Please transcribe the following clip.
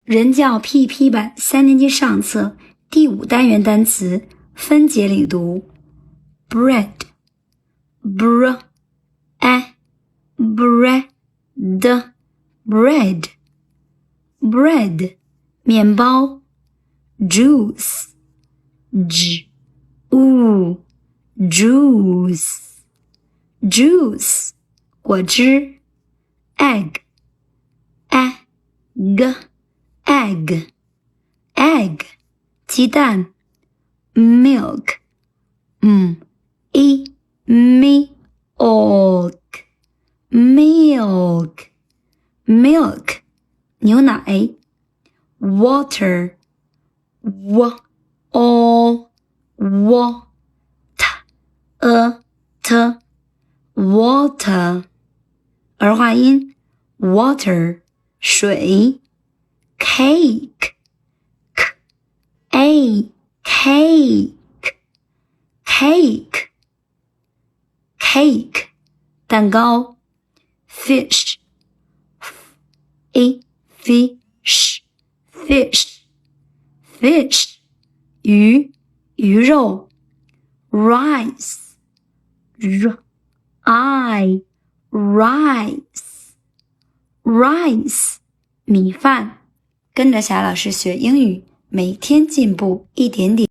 人教 P.P 版3年级上册第5单元单词分节领读 bread bread bread 面包 juice juice 果汁 egg鸡蛋 milk milk 牛奶 water water 儿化音 water 水 cake 蛋糕 fish 鱼肉 rice 米饭。跟着小老师学英语，每天进步一点点。